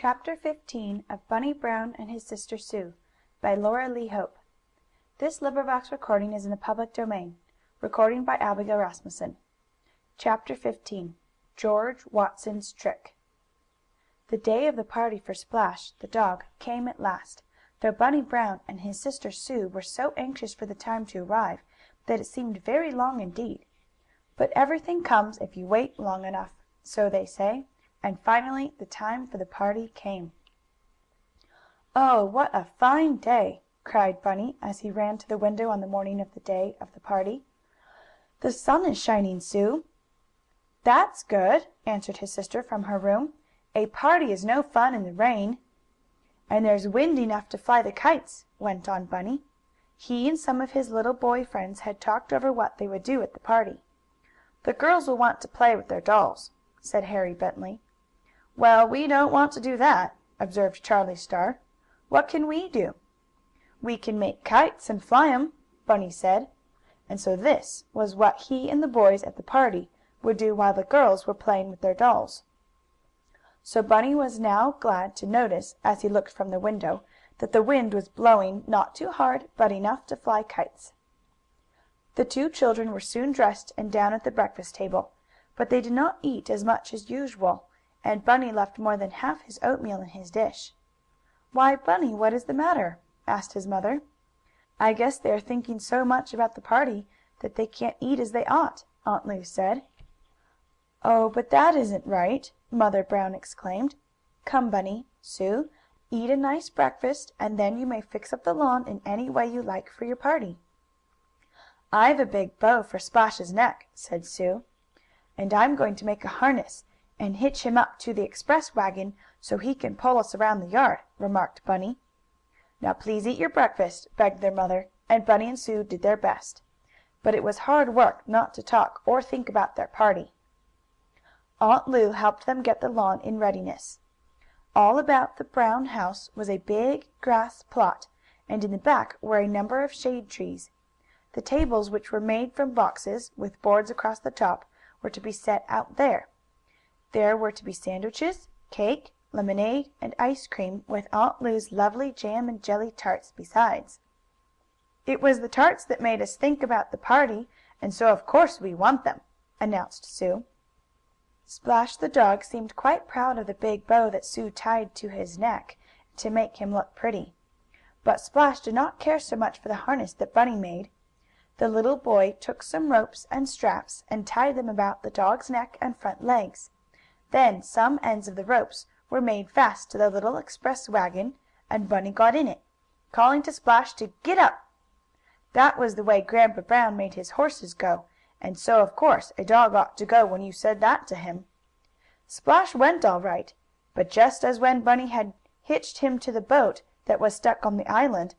Chapter 15 of Bunny Brown and His Sister Sue, by Laura Lee Hope. Is in the public domain. Chapter 15 George Watson's Trick. The day of the party for Splash, the dog, came at last, though Bunny Brown and his sister Sue were so anxious for the time to arrive that it seemed very long indeed. But everything comes if you wait long enough, so they say, and finally the time for the party came. "Oh, what a fine day!" cried Bunny, as he ran to the window on the morning of the day of the party. "The sun is shining, Sue." "That's good," answered his sister from her room. "A party is no fun in the rain." "And there's wind enough to fly the kites," went on Bunny. He and some of his little boy friends had talked over what they would do at the party. "The girls will want to play with their dolls," said Harry Bentley. "Well, we don't want to do that," observed Charlie Star. "What can we do?" "We can make kites and fly 'em," Bunny said. And so this was what he and the boys at the party would do while the girls were playing with their dolls. So Bunny was now glad to notice, as he looked from the window, that the wind was blowing, not too hard, but enough to fly kites. The two children were soon dressed and down at the breakfast table, but they did not eat as much as usual, and Bunny left more than half his oatmeal in his dish. "Why, Bunny, what is the matter?" asked his mother. "I guess they are thinking so much about the party that they can't eat as they ought," Aunt Lu said. "Oh, but that isn't right!" Mother Brown exclaimed. "Come, Bunny, Sue, eat a nice breakfast, and then you may fix up the lawn in any way you like for your party." "I've a big bow for Splash's neck," said Sue. "And I'm going to make a harness, and hitch him up to the express wagon, so he can pull us around the yard," remarked Bunny. "Now please eat your breakfast," begged their mother, and Bunny and Sue did their best. But it was hard work not to talk or think about their party. Aunt Lu helped them get the lawn in readiness. All about the Brown house was a big grass plot, and in the back were a number of shade trees. The tables, which were made from boxes, with boards across the top, were to be set out there. There were to be sandwiches, cake, lemonade and ice cream, with Aunt Lu's lovely jam and jelly tarts besides. "It was the tarts that made us think about the party, and so of course we want them," announced Sue. Splash, the dog, seemed quite proud of the big bow that Sue tied to his neck, to make him look pretty. But Splash did not care so much for the harness that Bunny made. The little boy took some ropes and straps, and tied them about the dog's neck and front legs. Then some ends of the ropes were made fast to the little express wagon, and Bunny got in it, calling to Splash to "Gid up!" That was the way Grandpa Brown made his horses go, and so, of course, a dog ought to go when you said that to him. Splash went all right, but just as when Bunny had hitched him to the boat that was stuck on the island,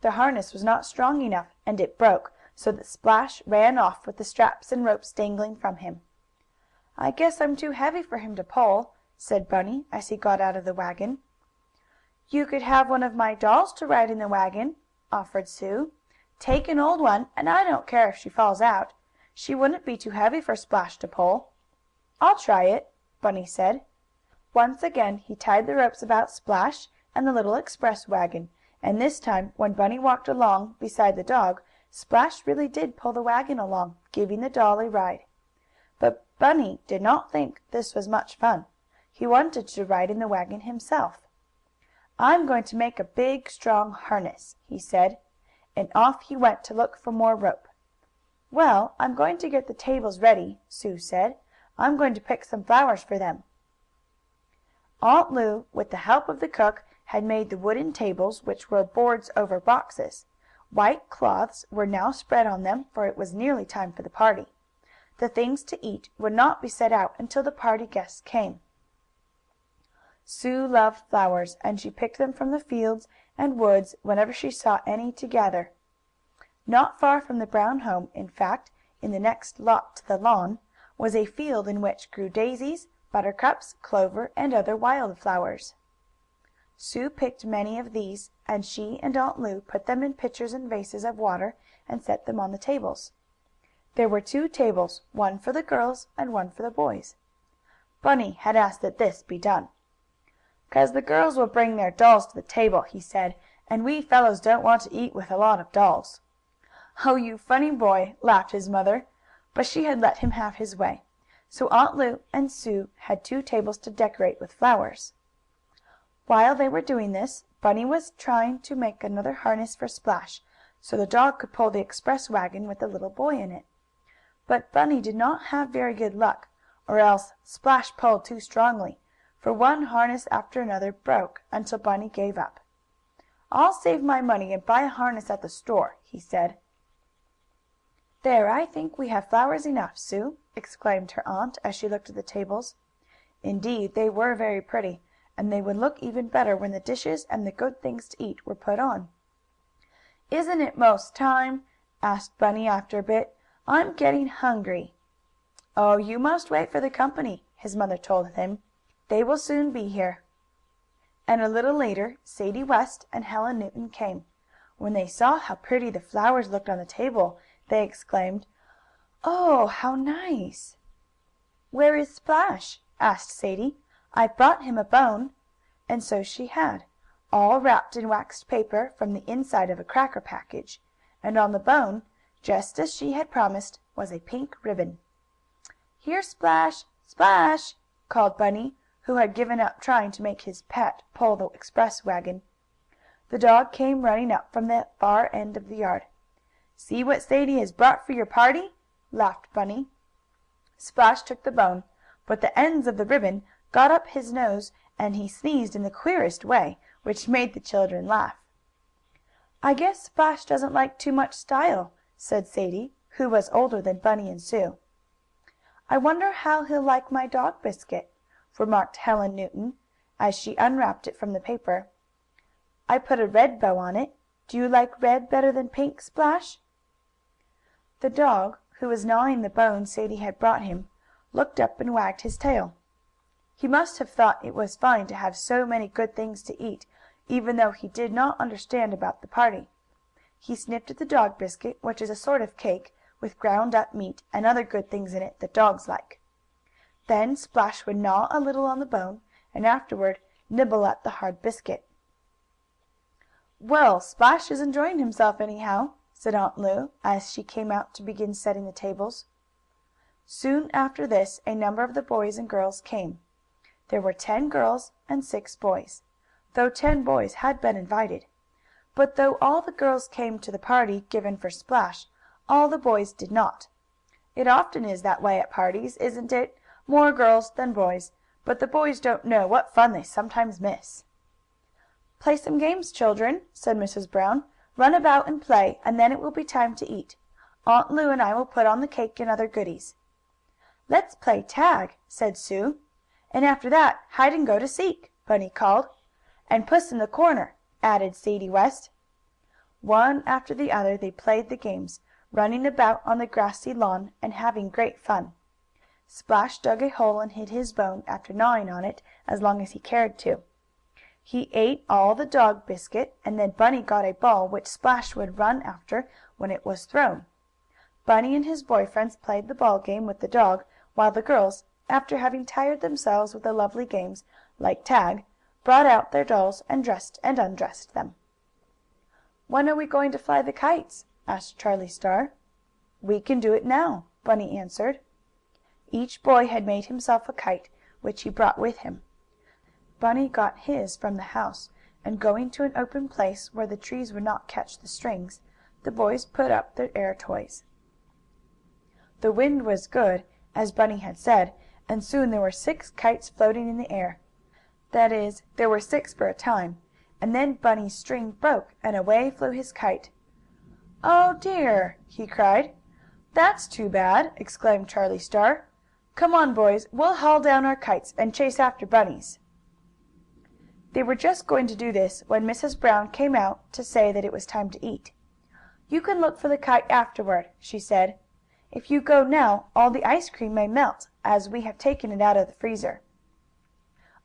the harness was not strong enough, and it broke, so that Splash ran off with the straps and ropes dangling from him. "I guess I'm too heavy for him to pull," said Bunny, as he got out of the wagon. "You could have one of my dolls to ride in the wagon," offered Sue. "Take an old one, and I don't care if she falls out. She wouldn't be too heavy for Splash to pull." "I'll try it," Bunny said. Once again he tied the ropes about Splash and the little express wagon, and this time, when Bunny walked along beside the dog, Splash really did pull the wagon along, giving the doll a ride. But Bunny did not think this was much fun. He wanted to ride in the wagon himself. "I'm going to make a big, strong harness," he said, and off he went to look for more rope. "Well, I'm going to get the tables ready," Sue said. "I'm going to pick some flowers for them." Aunt Lu, with the help of the cook, had made the wooden tables, which were boards over boxes. White cloths were now spread on them, for it was nearly time for the party. The things to eat would not be set out until the party guests came. Sue loved flowers, and she picked them from the fields and woods whenever she saw any to gather. Not far from the Brown home, in fact, in the next lot to the lawn, was a field in which grew daisies, buttercups, clover and other wild flowers. Sue picked many of these, and she and Aunt Lu put them in pitchers and vases of water, and set them on the tables. There were two tables, one for the girls and one for the boys. Bunny had asked that this be done. "'Cause the girls will bring their dolls to the table," he said, "and we fellows don't want to eat with a lot of dolls." "Oh, you funny boy!" laughed his mother, but she had let him have his way. So Aunt Lu and Sue had 2 tables to decorate with flowers. While they were doing this, Bunny was trying to make another harness for Splash, so the dog could pull the express wagon with the little boy in it. But Bunny did not have very good luck, or else Splash pulled too strongly, for one harness after another broke, until Bunny gave up. "I'll save my money and buy a harness at the store," he said. "There, I think we have flowers enough, Sue!" exclaimed her aunt, as she looked at the tables. Indeed, they were very pretty, and they would look even better when the dishes and the good things to eat were put on. "Isn't it 'most time?" asked Bunny, after a bit. "I'm getting hungry." "Oh, you must wait for the company," his mother told him. "They will soon be here." And a little later Sadie West and Helen Newton came. When they saw how pretty the flowers looked on the table, they exclaimed: "Oh, how nice!" "Where is Splash?" asked Sadie. "I've brought him a bone." And so she had, all wrapped in waxed paper from the inside of a cracker package, and on the bone, just as she had promised, was a pink ribbon. "Here, Splash! Splash!" called Bunny, who had given up trying to make his pet pull the express wagon. The dog came running up from the far end of the yard. "See what Sadie has brought for your party?" laughed Bunny. Splash took the bone, but the ends of the ribbon got up his nose, and he sneezed in the queerest way, which made the children laugh. "I guess Splash doesn't like too much style," said Sadie, who was older than Bunny and Sue. "I wonder how he'll like my dog biscuit," remarked Helen Newton, as she unwrapped it from the paper. "I put a red bow on it. Do you like red better than pink, Splash?" The dog, who was gnawing the bone Sadie had brought him, looked up and wagged his tail. He must have thought it was fine to have so many good things to eat, even though he did not understand about the party. He sniffed at the dog biscuit, which is a sort of cake, with ground up meat, and other good things in it that dogs like. Then Splash would gnaw a little on the bone, and afterward nibble at the hard biscuit. "Well, Splash is enjoying himself, anyhow," said Aunt Lu, as she came out to begin setting the tables. Soon after this a number of the boys and girls came. There were 10 girls and 6 boys, though 10 boys had been invited. But though all the girls came to the party given for Splash, all the boys did not. It often is that way at parties, isn't it? More girls than boys, but the boys don't know what fun they sometimes miss. "Play some games, children," said Mrs. Brown. "Run about and play, and then it will be time to eat. Aunt Lu and I will put on the cake and other goodies." "Let's play tag," said Sue. "And after that hide and go to seek," Bunny called. "And puss in the corner," added Sadie West. One after the other they played the games, running about on the grassy lawn, and having great fun. Splash dug a hole and hid his bone, after gnawing on it as long as he cared to. He ate all the dog biscuit, and then Bunny got a ball which Splash would run after when it was thrown. Bunny and his boy friends played the ball game with the dog, while the girls, after having tired themselves with the lovely games, like tag, brought out their dolls and dressed and undressed them. "When are we going to fly the kites?" asked Charlie Star. "We can do it now," Bunny answered. Each boy had made himself a kite, which he brought with him. Bunny got his from the house, and going to an open place, where the trees would not catch the strings, the boys put up their air toys. The wind was good, as Bunny had said, and soon there were 6 kites floating in the air. That is, there were 6 for a time, and then Bunny's string broke, and away flew his kite. "Oh, dear!" he cried. "That's too bad!" exclaimed Charlie Star. "Come on, boys, we'll haul down our kites, and chase after Bunny's." They were just going to do this when Mrs. Brown came out to say that it was time to eat. "You can look for the kite afterward," she said. "If you go now all the ice cream may melt, as we have taken it out of the freezer."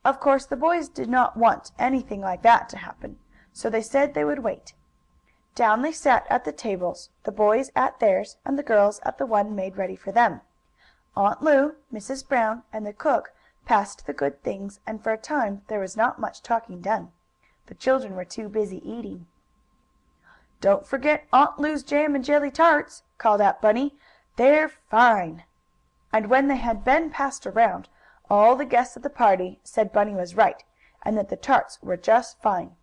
Of course the boys did not want anything like that to happen, so they said they would wait. Down they sat at the tables, the boys at theirs, and the girls at the one made ready for them. Aunt Lu, Mrs. Brown and the cook passed the good things, and for a time there was not much talking done. The children were too busy eating. "Don't forget Aunt Lu's jam and jelly tarts," called out Bunny. "They're fine!" And when they had been passed around, all the guests at the party said Bunny was right, and that the tarts were just fine.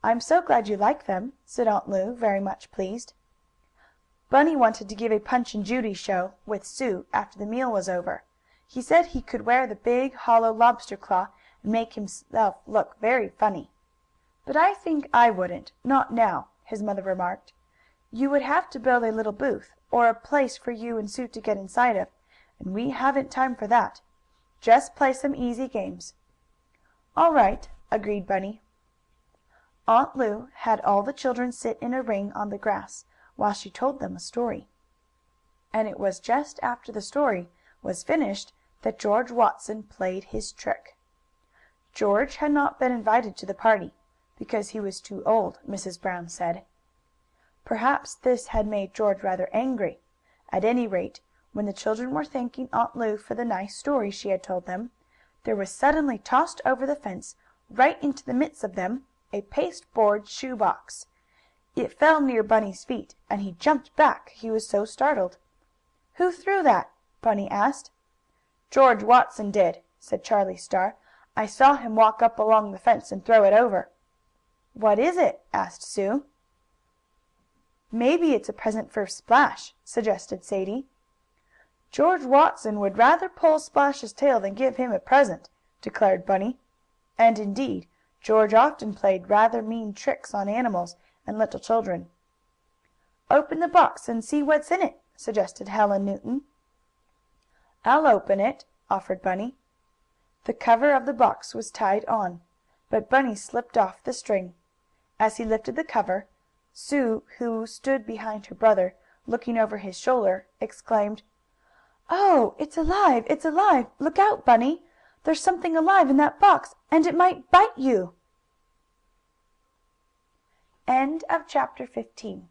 "I'm so glad you like them," said Aunt Lu, very much pleased. Bunny wanted to give a Punch and Judy show with Sue after the meal was over. He said he could wear the big, hollow lobster claw and make himself look very funny. "But I think I wouldn't, not now," his mother remarked. "You would have to build a little booth, or a place for you and Sue to get inside of, and we haven't time for that. Just play some easy games." "All right," agreed Bunny. Aunt Lu had all the children sit in a ring on the grass, while she told them a story. And it was just after the story was finished that George Watson played his trick. George had not been invited to the party, because he was too old, Mrs. Brown said. Perhaps this had made George rather angry. At any rate, when the children were thanking Aunt Lu for the nice story she had told them, there was suddenly tossed over the fence, right into the midst of them, a pasteboard shoe box. It fell near Bunny's feet, and he jumped back, he was so startled. "Who threw that?" Bunny asked. "George Watson did," said Charlie Star. "I saw him walk up along the fence and throw it over." "What is it?" asked Sue. "Maybe it's a present for Splash," suggested Sadie. "George Watson would rather pull Splash's tail than give him a present," declared Bunny. And, indeed, George often played rather mean tricks on animals and little children. "Open the box and see what's in it," suggested Helen Newton. "I'll open it," offered Bunny. The cover of the box was tied on, but Bunny slipped off the string. As he lifted the cover, Sue, who stood behind her brother, looking over his shoulder, exclaimed: "Oh, it's alive! It's alive! Look out, Bunny! There's something alive in that box, and it might bite you!" Chapter 15.